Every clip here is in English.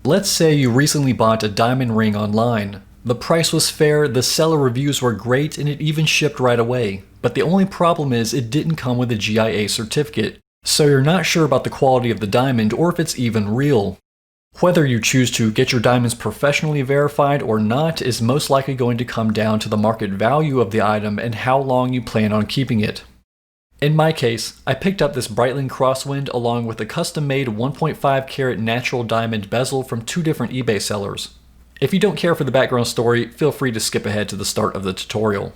Let's say you recently bought a diamond ring online. The price was fair, the seller reviews were great, and it even shipped right away. But the only problem is it didn't come with a GIA certificate, so you're not sure about the quality of the diamond or if it's even real. Whether you choose to get your diamonds professionally verified or not is most likely going to come down to the market value of the item and how long you plan on keeping it. In my case, I picked up this Breitling Crosswind along with a custom-made 1.5 carat natural diamond bezel from 2 different eBay sellers. If you don't care for the background story, feel free to skip ahead to the start of the tutorial.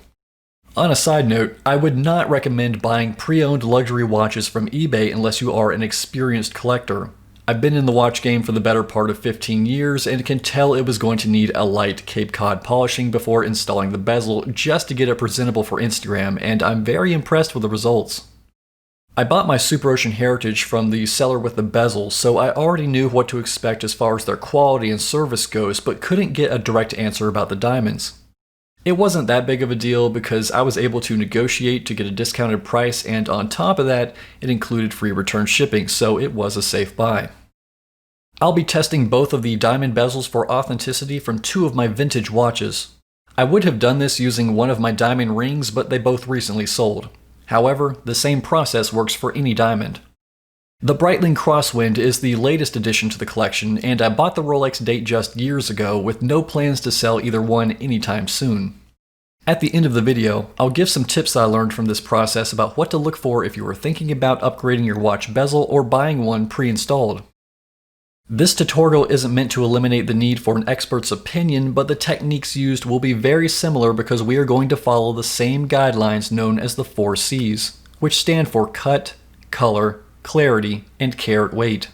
On a side note, I would not recommend buying pre-owned luxury watches from eBay unless you are an experienced collector. I've been in the watch game for the better part of 15 years and can tell it was going to need a light Cape Cod polishing before installing the bezel just to get it presentable for Instagram, and I'm very impressed with the results. I bought my Super Ocean Heritage from the seller with the bezel, so I already knew what to expect as far as their quality and service goes, but couldn't get a direct answer about the diamonds. It wasn't that big of a deal because I was able to negotiate to get a discounted price, and on top of that, it included free return shipping, so it was a safe buy. I'll be testing both of the diamond bezels for authenticity from 2 of my vintage watches. I would have done this using one of my diamond rings, but they both recently sold. However, the same process works for any diamond. The Breitling Crosswind is the latest addition to the collection, and I bought the Rolex Datejust years ago with no plans to sell either one anytime soon. At the end of the video, I'll give some tips I learned from this process about what to look for if you were thinking about upgrading your watch bezel or buying one pre-installed. This tutorial isn't meant to eliminate the need for an expert's opinion, but the techniques used will be very similar because we are going to follow the same guidelines known as the 4 C's, which stand for cut, color, clarity, and carat weight.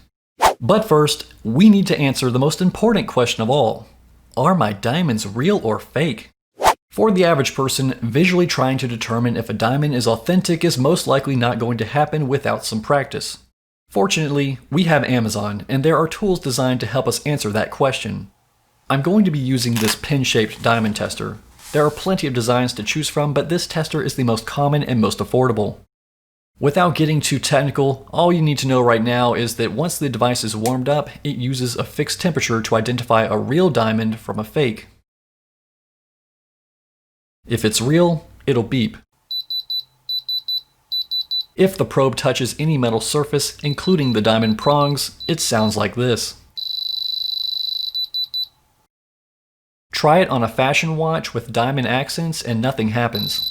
But first, we need to answer the most important question of all. Are my diamonds real or fake? For the average person, visually trying to determine if a diamond is authentic is most likely not going to happen without some practice. Fortunately, we have Amazon, and there are tools designed to help us answer that question. I'm going to be using this pin-shaped diamond tester. There are plenty of designs to choose from, but this tester is the most common and most affordable. Without getting too technical, all you need to know right now is that once the device is warmed up, it uses a fixed temperature to identify a real diamond from a fake. If it's real, it'll beep. If the probe touches any metal surface, including the diamond prongs, it sounds like this. Try it on a fashion watch with diamond accents and nothing happens.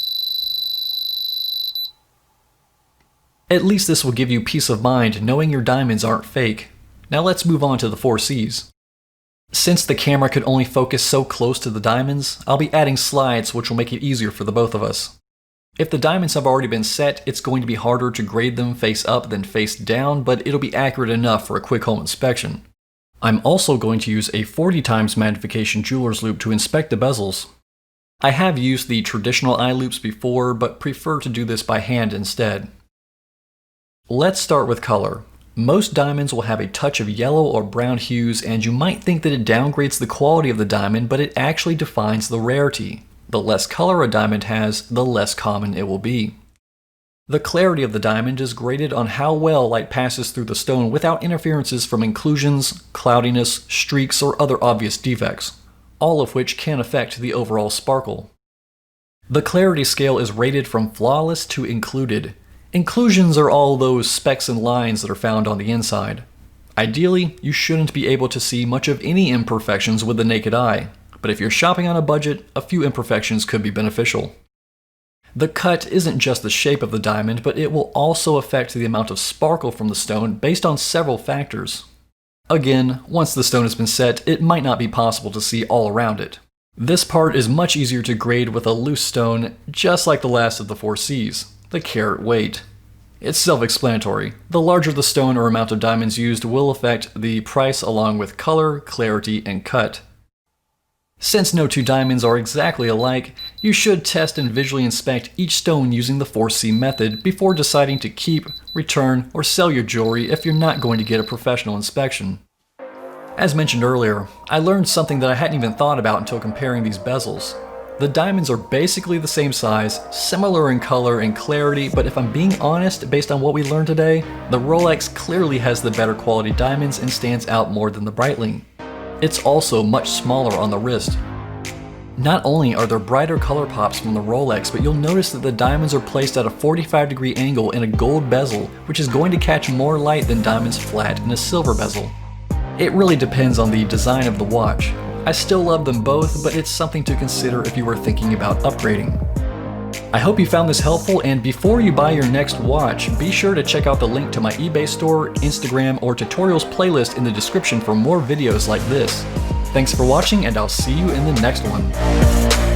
At least this will give you peace of mind knowing your diamonds aren't fake. Now let's move on to the 4 C's. Since the camera could only focus so close to the diamonds, I'll be adding slides which will make it easier for the both of us. If the diamonds have already been set, it's going to be harder to grade them face up than face down, but it'll be accurate enough for a quick home inspection. I'm also going to use a 40 times magnification jeweler's loupe to inspect the bezels. I have used the traditional eye loupes before, but prefer to do this by hand instead. Let's start with color. Most diamonds will have a touch of yellow or brown hues, and you might think that it downgrades the quality of the diamond, but it actually defines the rarity. The less color a diamond has, the less common it will be. The clarity of the diamond is graded on how well light passes through the stone without interferences from inclusions, cloudiness, streaks, or other obvious defects, all of which can affect the overall sparkle. The clarity scale is rated from flawless to included. Inclusions are all those specks and lines that are found on the inside. Ideally, you shouldn't be able to see much of any imperfections with the naked eye, but if you're shopping on a budget, a few imperfections could be beneficial. The cut isn't just the shape of the diamond, but it will also affect the amount of sparkle from the stone based on several factors. Again, once the stone has been set, it might not be possible to see all around it. This part is much easier to grade with a loose stone, just like the last of the 4 C's. The carat weight. It's self-explanatory. The larger the stone or amount of diamonds used will affect the price along with color, clarity, and cut. Since no 2 diamonds are exactly alike, you should test and visually inspect each stone using the 4C method before deciding to keep, return, or sell your jewelry if you're not going to get a professional inspection. As mentioned earlier, I learned something that I hadn't even thought about until comparing these bezels. The diamonds are basically the same size, similar in color and clarity, but if I'm being honest, based on what we learned today, the Rolex clearly has the better quality diamonds and stands out more than the Breitling. It's also much smaller on the wrist. Not only are there brighter color pops from the Rolex, but you'll notice that the diamonds are placed at a 45-degree angle in a gold bezel, which is going to catch more light than diamonds flat in a silver bezel. It really depends on the design of the watch. I still love them both, but it's something to consider if you were thinking about upgrading. I hope you found this helpful, and before you buy your next watch, be sure to check out the link to my eBay store, Instagram, or tutorials playlist in the description for more videos like this. Thanks for watching, and I'll see you in the next one.